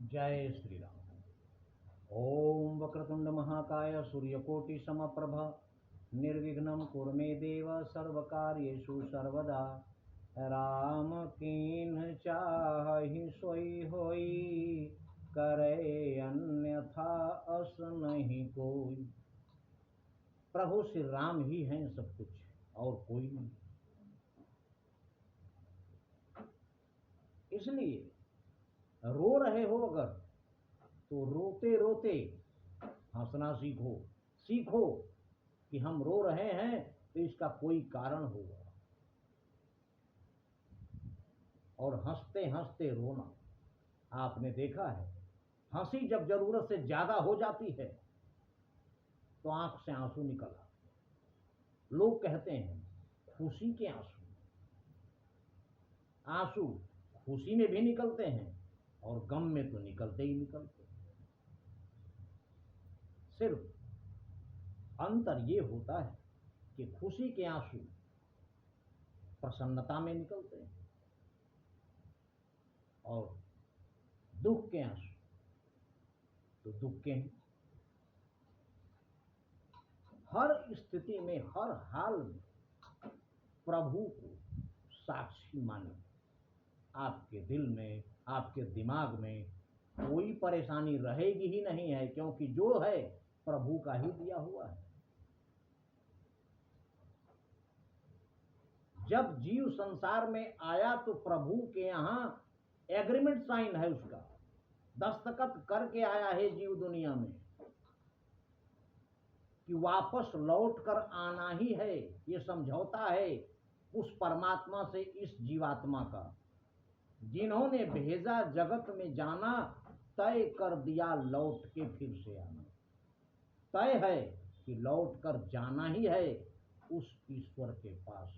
जय श्री राम। ओम वक्रतुंड महाकाय सूर्यकोटि समप्रभ निर्विघ्नं कुरु मे देव सर्वकार्येषु सर्वदा। राम कीन चाहि सोई होई, करे अन्यथा अस नहीं कोई। प्रभु श्री राम ही हैं सब कुछ और कोई नहीं। इसलिए रो रहे हो अगर तो रोते रोते हंसना सीखो। सीखो कि हम रो रहे हैं तो इसका कोई कारण होगा, और हंसते हंसते रोना। आपने देखा है, हंसी जब जरूरत से ज्यादा हो जाती है तो आंख से आंसू निकल आते। लोग कहते हैं खुशी के आंसू। आंसू खुशी में भी निकलते हैं और गम में तो निकलते ही निकलते हैं। सिर्फ अंतर ये होता है कि खुशी के आंसू प्रसन्नता में निकलते हैं और दुख के आंसू तो दुख के हैं। हर स्थिति में, हर हाल में प्रभु को साक्षी माने। आपके दिल में, आपके दिमाग में कोई परेशानी रहेगी ही नहीं है, क्योंकि जो है प्रभु का ही दिया हुआ है। जब जीव संसार में आया तो प्रभु के यहाँ एग्रीमेंट साइन है, उसका दस्तखत करके आया है जीव दुनिया में कि वापस लौट कर आना ही है। ये समझौता है उस परमात्मा से इस जीवात्मा का, जिन्होंने भेजा जगत में जाना, तय कर दिया लौट के फिर से आना। तय है कि लौट कर जाना ही है उस ईश्वर के पास।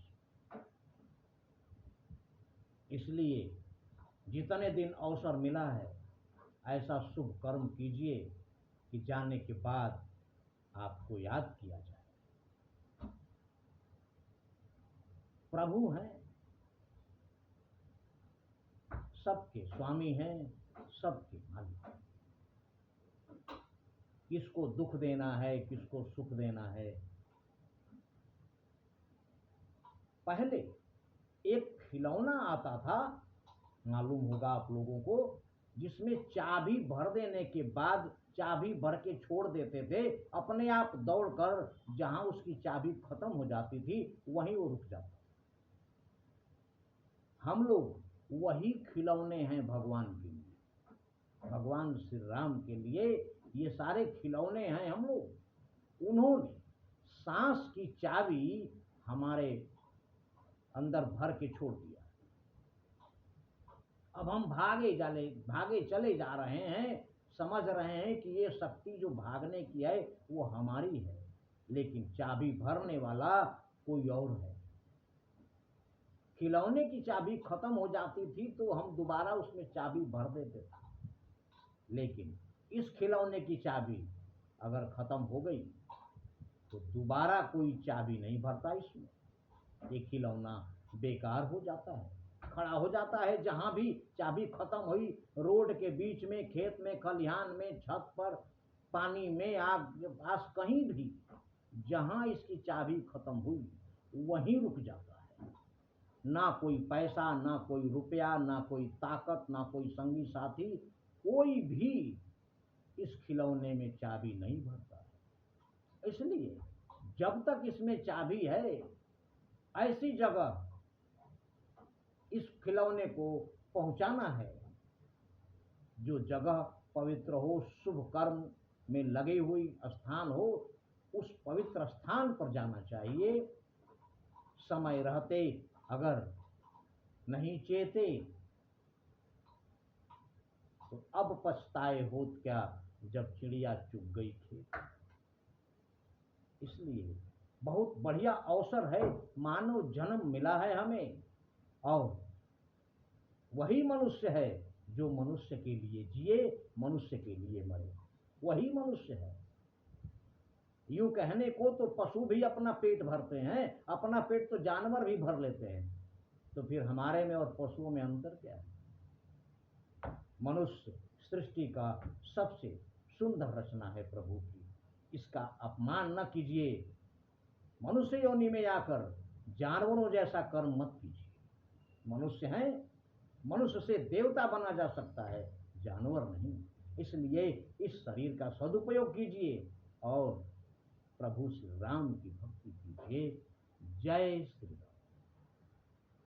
इसलिए जितने दिन अवसर मिला है ऐसा शुभ कर्म कीजिए कि जाने के बाद आपको याद किया जाए। प्रभु हैं, सबके स्वामी हैं, सबके मालिक हैं। किसको दुख देना है, किसको सुख देना है। पहले एक खिलौना आता था, मालूम होगा आप लोगों को, जिसमें चाबी भर देने के बाद चाबी भर के छोड़ देते थे, अपने आप दौड़कर जहां उसकी चाबी खत्म हो जाती थी वहीं वो रुक जाता। हम लोग वही खिलौने हैं भगवान के लिए। भगवान श्री राम के लिए ये सारे खिलौने हैं हम लोग। उन्होंने सांस की चाबी हमारे अंदर भर के छोड़ दिया। अब हम भागे चले जा रहे हैं, समझ रहे हैं कि ये शक्ति जो भागने की है वो हमारी है, लेकिन चाबी भरने वाला कोई और है। खिलौने की चाबी खत्म हो जाती थी तो हम दोबारा उसमें चाबी भर देते थे, लेकिन इस खिलौने की चाबी अगर खत्म हो गई तो दोबारा कोई चाबी नहीं भरता इसमें। ये खिलौना बेकार हो जाता है, खड़ा हो जाता है। जहां भी चाबी खत्म हुई, रोड के बीच में, खेत में, खलिहान में, छत पर, पानी में, आग के पास, कहीं भी जहां इसकी चाबी खत्म हुई वहीं रुक जाता है। ना कोई पैसा, ना कोई रुपया, ना कोई ताकत, ना कोई संगी साथी, कोई भी इस खिलौने में चाबी नहीं भरता है। इसलिए जब तक इसमें चाबी है, ऐसी जगह इस खिलौने को पहुंचाना है जो जगह पवित्र हो, शुभ कर्म में लगे हुई स्थान हो। उस पवित्र स्थान पर जाना चाहिए। समय रहते अगर नहीं चेते तो अब पछताए होत क्या, जब चिड़िया चुग गई खेत। इसलिए बहुत बढ़िया अवसर है, मानव जन्म मिला है हमें, और वही मनुष्य है जो मनुष्य के लिए जिए, मनुष्य के लिए मरे। वही मनुष्य है। यूं कहने को तो पशु भी अपना पेट भरते हैं, अपना पेट तो जानवर भी भर लेते हैं, तो फिर हमारे में और पशुओं में अंतर क्या है। मनुष्य सृष्टि का सबसे सुंदर रचना है प्रभु की। इसका अपमान न कीजिए। मनुष्य योनि में आकर जानवरों जैसा कर्म मत कीजिए। मनुष्य है, मनुष्य से देवता बना जा सकता है, जानवर नहीं। इसलिए इस शरीर का सदुपयोग कीजिए और प्रभु श्री राम की भक्ति कीजिए। जय श्री राम।